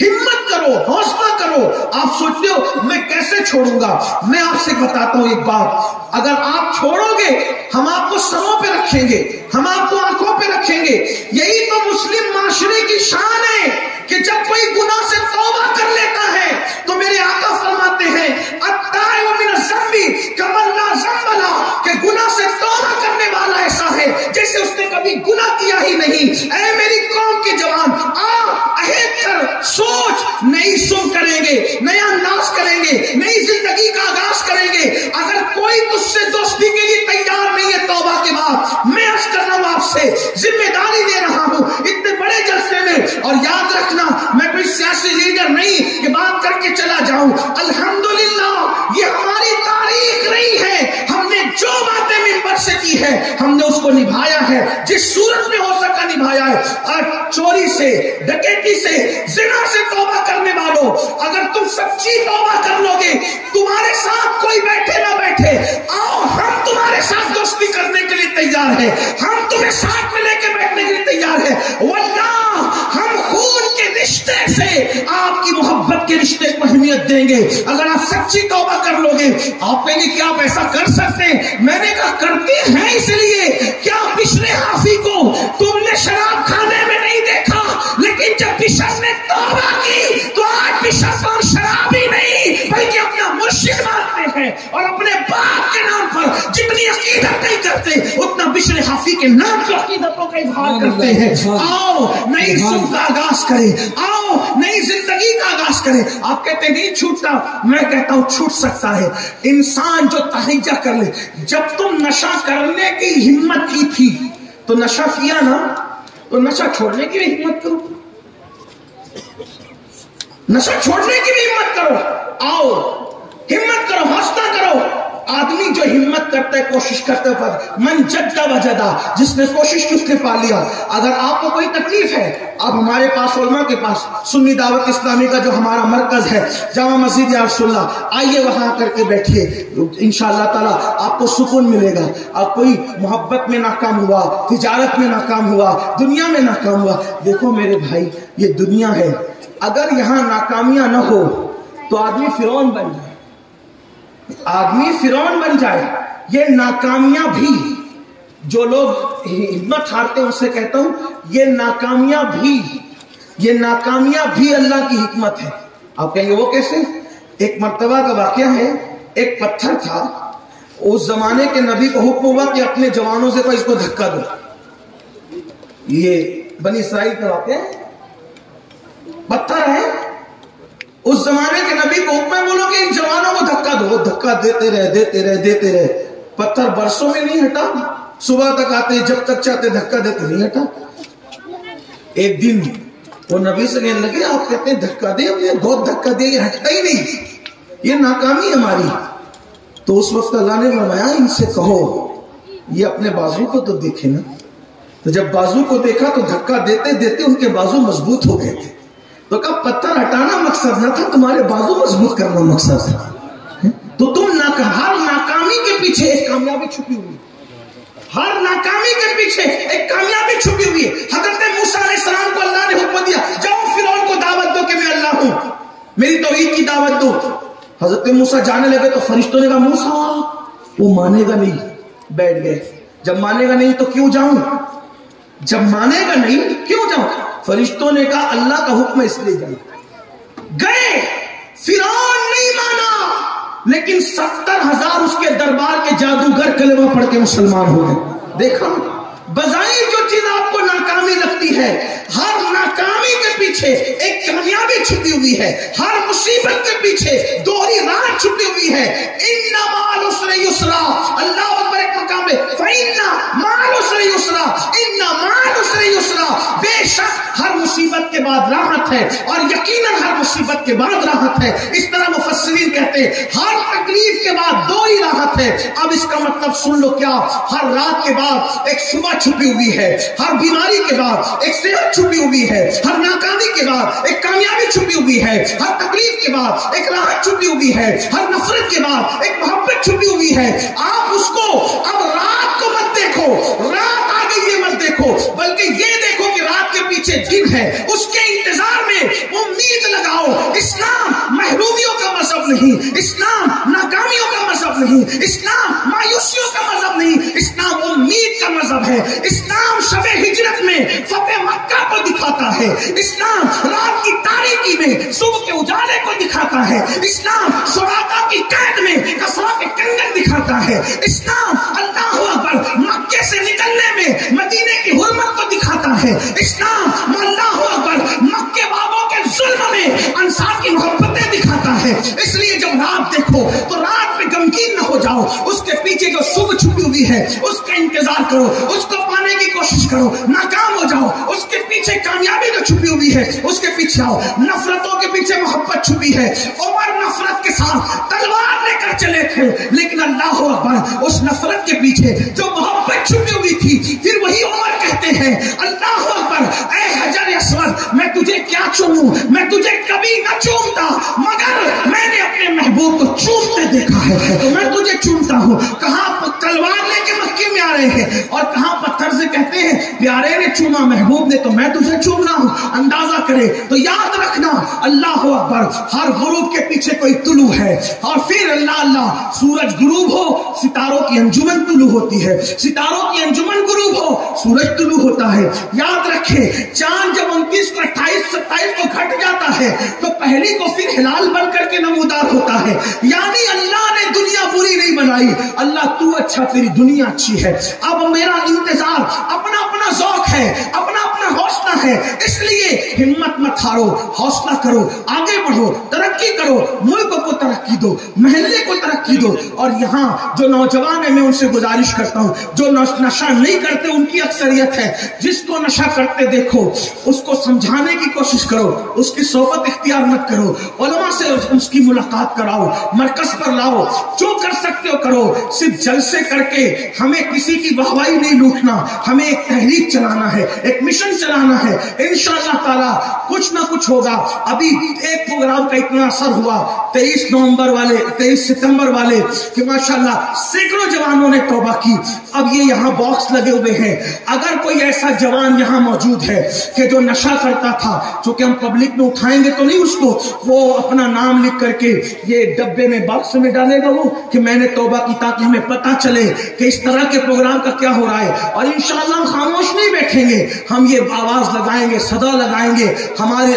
ہمت کرو، حوصلہ کرو۔ آپ سوچتے ہو میں کیسے چھوڑوں گا؟ میں آپ سے بتاتا ہوں ایک بات، اگر آپ چھوڑو گے ہم آپ کو سروں پہ رکھیں گے، ہم آپ کو آنکھوں پہ رکھیں گے۔ یہی تو مسلم معاشرے کی شان ہے کہ جب کوئی گناہ سے توبہ کر لیتا ہے تو میرے آقا فرماتے ہیں التائب من الذنب کمن لا ذنب لہ، کہ گناہ سے توبہ کرنے والا ایسا ہے جیسے اس نے کبھی گناہ کیا ہی نہیں۔ اے میری قوم کے جوان، عہد کر، سوچ، نئی سن کریں گے، نیا انداز کریں گے، نئی زندگی کا آغاز کریں گے۔ اگر کوئی تجھ سے دوستی کے لیے تیار نہیں ہے توبہ کے بعد، میں عرض کر رہا ہوں آپ سے، ذمہ داری دے رہا ہوں اتنے بڑے جلسے میں، اور یاد رکھنا میں کوئی سیاسی لیڈر نہیں کہ بات کر کے چلا جاؤں۔ الحمدللہ یہ ہماری تاریخ رہی ہے، ہم نے جو باتیں منبر سے کی ہے ہم نے اس کو نبھایا ہے، جس صورت میں ہو سکا نبھایا ہے۔ اور چوری سے، ڈکیتی سے، زنا سے توبہ کرنے والوں، اگر تم سچی توبہ کر لو گے، تمہارے ساتھ کوئی بیٹھے نہ بیٹھے، آؤ ہم تمہارے ساتھ دوستی کرنے کے لیے تیار ہیں، ہم تمہیں ساتھ میں لے کے بیٹھنے کے لیے تیار ہیں۔ واللہ ہم خون کے رشتے سے آپ کی محبت کے رشتے کو اہمیت دیں گے۔ اگر آپ سچی توبہ کر لو گے، آپ کہیں گے کہ آپ ایسا کر سکتے ہیں؟ میں نے کہا کرتے ہیں، اس لیے کیا بشر حافی کو تم نے شراب کھانے میں نہیں دیکھا؟ لیکن جب بشر نے توبہ کی تو آج بشر پر شراب ہی نہیں بلکہ اپنا مرشد مانتے ہیں، اور اپنے باپ کے نام پر جتنی عقیدت نہیں کرتے اتنا بشر حافی کے نام کی عقیدتوں کا اظہار کرتے ہیں۔ آؤ نئی سن کا آغاز کریں، آؤ نئی زندگی کا آغاز کریں۔ آپ کہتے نہیں چھوٹتا، میں کہتا ہوں چھوٹ سکتا ہے۔ انسان جو تہیہ کر لے، جب تم نشہ کرنے کی ہمت کی تھی تو نشہ کیا نا، تو نشہ چھوڑنے کی بھی ہمت کرو، نشہ چھوڑنے کی بھی ہمت کرو۔ آؤ ہمت کرو، حوصلہ کرو۔ آدمی جو ہمت کرتا ہے، کوشش کرتا ہے، من جدہ وجدہ، جس نے کوشش کی اس نے پا لیا۔ اگر آپ کو کوئی تکلیف ہے، آپ ہمارے پاس علماء کے پاس سنی دعوت اسلامی کا جو ہمارا مرکز ہے جامع مسجد یا رسول اللہ، آئیے وہاں کر کے بیٹھیے، انشاءاللہ تعالی آپ کو سکون ملے گا۔ آپ کوئی محبت میں ناکام ہوا، تجارت میں ناکام ہوا، دنیا میں ناکام ہوا، دیکھو میرے بھائی یہ دنیا ہے، اگر یہاں ناکامیاں نہ ہو تو آدمی فرعون بن جائے، آدمی فرعون بن جائے۔ یہ ناکامیاں بھی، جو لوگ ہمت ہارتے ہیں ان سے کہتا ہوں یہ ناکامیاں بھی اللہ کی حکمت ہے۔ آپ کہیں گے وہ کیسے؟ ایک مرتبہ کا واقعہ ہے، ایک پتھر تھا، اس زمانے کے نبی کو حکم ہوا کہ اپنے جوانوں سے اس کو دھکا دو۔ یہ بنی اسرائیل کا واقعہ ہے، پتھر ہے، اس زمانے کے نبی کو حکم ہے بولو کہ ان جوانوں کو دھکا دو۔ وہ دھکا دیتے رہے، پتھر برسوں میں نہیں ہٹا، صبح تک آتے جب تک چاہتے دھکا دیتے نہیں ہٹا۔ ایک دن وہ نبی سے کہنے لگے آپ کہتے ہیں دھکا دے، ہم نے بہت دھکا دیا، یہ ہٹتا ہی نہیں، یہ ناکامی ہماری۔ تو اس وقت اللہ نے فرمایا ان سے کہو یہ اپنے بازو کو تو دیکھے نا۔ تو جب بازو کو دیکھا تو دھکا دیتے دیتے ان کے بازو مضبوط ہو گئے تھے۔ تو کہا پتھر ہٹانا مقصد نہ تھا، تمہارے بازو مضبوط کرنا مقصد تھا۔ تو تم ہر ناکامی کے پیچھے ایک کامیابی چھپی ہوئی، ہر ناکامی کے پیچھے ایک کامیابی چھپی ہوئی ہے۔ حضرت موسیٰ علیہ السلام کو اللہ نے حکم دیا جاؤ فرعون کو دعوت دو کہ میں اللہ ہوں، میری توحید کی دعوت دو۔ حضرت موسیٰ جانے لگے تو فرشتوں نے کہا موسیٰ وہ مانے گا نہیں، بیٹھ گئے۔ جب مانے گا نہیں تو کیوں جاؤں، جب مانے گا نہیں کیوں جاؤں؟ فرشتوں نے کہا اللہ کا حکم ہے اس لیے جائیں۔ گئے، فرعون نہیں مانا، لیکن 70,000 اس کے دربار کے جادوگر کلمہ پڑھ کے مسلمان ہو گئے۔ دیکھا بظاہر جو چیز آپ کو ناکامی لگتی ہے، ہر ناکامی کے پیچھے ایک کامیابی چھپی ہوئی ہے، ہر مصیبت کے پیچھے دوہری راہ چھپی ہوئی ہے۔ ان مع العسر یسرا، اللہ اکبر ایک مقام ہے، فإن مع العسر یسرا، ان مع العسر یسرا، بے شک ہر مصیبت کے بعد بعد راحت ہے اور یقیناً ہر مصیبت کے بعد راحت ہے. اس طرح مفسرین کہتے ہیں ہر تکلیف کے بعد دو ہی راحت ہے. اب اس کا مطلب سن لو کیا, ہر رات کے بعد ایک صبح چھپی ہوئی ہے, ہر بیماری کے بعد ایک صحت چھپی ہوئی ہے, ہر ناکامی کے بعد ایک کامیابی چھپی ہوئی ہے, ہر تکلیف کے بعد ایک راحت چھپی ہوئی ہے, ہر نفرت کے بعد ایک محبت چھپی ہوئی ہے. آپ اس کو اب رات کو مت دیکھو, رات آ گئی یہ مت دیکھو, بلکہ یہ دیکھو کہ رات کے پیچھے دن ہے, اس کے انتظار میں امید لگاؤ. اسلام محرومیوں کا مذہب نہیں, اسلام ناکامیوں کا مذہب نہیں, اسلام مایوسیوں کا مذہب نہیں, اسلام امید کا مذہب ہے. اسلام شب ہجرت میں فتح مکہ کو دکھاتا ہے, اسلام رات کی تاریکی میں صبح کے اجالے کو دکھاتا ہے, اسلام شہداء کی قید میں کسرا کے کنگن دکھاتا ہے, اسلام اللہ اکبر مکے سے نکلنے میں مدینے کی حرمت کو دکھاتا ہے, اسلام اللہ اکبر مکے بابوں کے ظلم میں انصار کی محبتیں دکھاتا ہے. اس لیے جب رات دیکھو تو رات میں غمگین نہ ہو جاؤ, اس کے پیچھے جو صبح چھپی ہوئی ہے اس کا انتظار کرو, اس کو پانے کی کوشش کرو. ناکام ہو جاؤ, اس کے پیچھے کامیابی جو چھپی ہوئی ہے اس کے پیچھے آؤ. نفرتوں کے پیچھے محبت چھپی ہے. عمر نفرت کے ساتھ تلوار لے کر چلے تھے, لیکن اللہ اکبر اس نفرت کے پیچھے جو محبت چھپی ہوئی تھی, پھر وہی عمر کہتے ہیں اللہ اکبر اے حجر اسود میں تجھے کیا چوموں, میں تجھے کبھی نہ چومتا مگر میں نے اپنے محبوب کو چومتے دیکھا ہے تو میں تجھے چومتا ہوں. کہاں تلوار لے کے مکے میں آ رہے ہیں اور کہاں پتھر سے کہتے ہیں پیارے نے چوما محبوب نے تو میں تجھے چوم رہا ہوں. اندازہ کرے تو یاد رکھنا اللہ اکبر ہر غروب کے پیچھے کوئی طلوع ہے, اور پھر اللہ اللہ سورج غروب ہو ستاروں کی انجمن طلوع ہوتی ہے, ستاروں کی انجمن غروب ہو سورج طلوع ہوتا ہے. یاد رکھے چاند جب 29 کو 28 27 کو گھٹ جاتا ہے تو پہلی کو پھر ہلال بن کر کے نمودار ہوتا ہے. یعنی اللہ نے دنیا بری نہیں بنائی, اللہ تو اچھا تیری دنیا اچھی ہے. اب میرا انتظار اپنا اپنا ذوق ہے, اپنا اپنا حوصلہ ہے, اس لیے ہمت مت ہارو, حوصلہ کرو, آگے بڑھو, ترقی کرو, ملک کو ترقی دو, محلے کو ترقی دو. اور یہاں جو نوجوان ہیں میں ان سے گزارش کرتا ہوں جو نشہ نہیں کرتے ان کی اکثریت ہے, جس کو نشہ کرتے دیکھو اس کو سمجھانے کی کوشش کرو, اس کی صحبت اختیار مت کرو, علماء سے اس کی ملاقات کراؤ, مرکز پر لاؤ, جو کر سکتے ہو کرو. صرف جلسے کر کے ہمیں کسی کی واہوائی نہیں لوٹنا, ہمیں ایک تحریک چلانا ہے, ایک مشن چلانا ہے. انشاءاللہ تعالی کچھ نہ کچھ ہوگا. ابھی ایک پروگرام کا اتنا اثر ہوا 23 ستمبر والے کہ ماشاءاللہ سینکڑوں جوانوں نے توبہ کی. اب یہ یہاں باکس لگے ہوئے ہیں, اگر کوئی ایسا جوان یہاں موجود ہے کہ جو نشہ کرتا تھا, چونکہ ہم پبلک میں اٹھائیں گے تو نہیں اس کو, وہ اپنا نام لکھ کر کے یہ ڈبے میں باکس میں ڈالے گا وہ کہ میں نے توبہ کی, تاکہ ہمیں پتہ چلے کہ اس طرح کے پروگرام کا کیا ہو رہا ہے. اور انشاءاللہ ہم خاموش نہیں بیٹھیں گے, ہم یہ آواز لگائیں گے, صدا لگائیں گے. ہمارے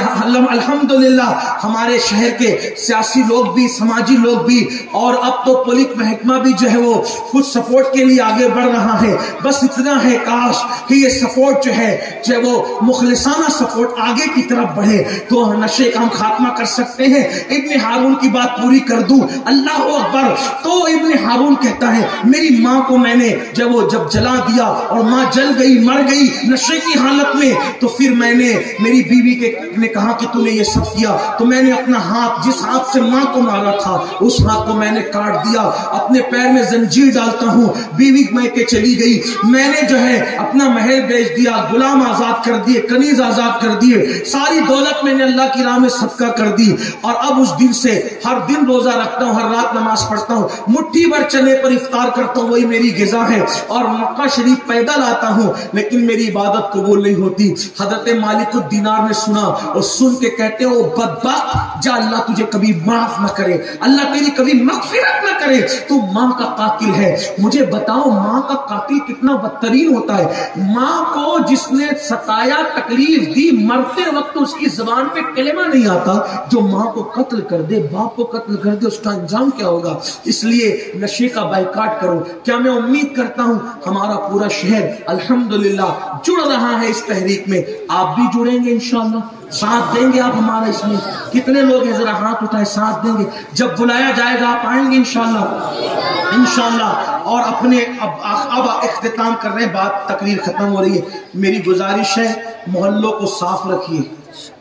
الحمدللہ ہمارے شہر کے سیاسی لوگ بھی, سماجی لوگ بھی, اور اب تو پولیس محکمہ بھی جو ہے وہ کچھ سپورٹ کے لیے آگے بڑھ رہا ہے. بس اتنا ہے کاش کہ یہ سپورٹ جو ہے وہ مخلصانہ سپورٹ آگے کی طرف بڑھے تو نشے کا ہم خاتمہ کر سکتے ہیں. ابن ہارون کی بات پوری کر دوں, اللہ اکبر. تو ابن ہارون کہتا ہے میری ماں کو میں نے جب جلا دیا اور ماں جل گئی, مر گئی نشے کی حالت میں, تو پھر میں نے میری بیوی نے کہا کہ تو نے یہ سب کیا, تو میں نے اپنا ہاتھ, جس ہاتھ سے ماں کو مارا تھا اس ہاتھ کو میں نے کاٹ دیا, اپنے پیر میں زنجیر ڈالتا ہوں. بیوی میں کے چلی گئی, میں نے جو ہے اپنا محل بیچ دیا, غلام آزاد کر دیے, کنیز آزاد کر دیے, ساری دولت میں نے اللہ کی راہ میں صدقہ کر دی. اور اب اس دن سے ہر دن روزہ رکھتا ہوں, ہر رات نماز پڑھتا ہوں, مٹھی بھر چنے پر افطار کرتا ہوں, وہی میری غذا ہے. اور مکہ شریف پیدل آتا ہوں لیکن میری عبادت قبول نہیں ہوتی. حضرت مالک الدینار نے سنا اور سن کے کہتے ہیں او بدبخت, جا اللہ تجھے کبھی معاف نہ کرے, اللہ تیری کبھی مغفرت نہ کرے, تو ماں کا قاتل ہے. مجھے بتاؤ ماں کا قاتل کتنا بدترین ہوتا ہے. ماں کو جس نے ستایا, تکلیف دی, مرتے وقت اس کی زبان پہ کلمہ نہیں آتا, جو ماں کو قتل کر دے, باپ کو قتل کر دے, اس کا انجام کیا ہوگا. اس لیے نشے کا بائیکاٹ کرو. کیا میں امید کرتا ہوں ہمارا پورا شہر الحمدللہ جڑ رہا ہے اس تحریک میں, آپ بھی جڑیں گے انشاءاللہ, ساتھ دیں گے آپ ہمارا. اس میں کتنے لوگ ہیں ذرا ہاتھ اٹھائے, ساتھ دیں گے. جب بلایا جائے گا آپ آئیں گے انشاءاللہ. اور اپنے اب اختتام کر رہے ہیں, بات تقریر ختم ہو رہی ہے. میری گزارش ہے محلوں کو صاف رکھیے,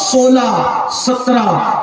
16, 17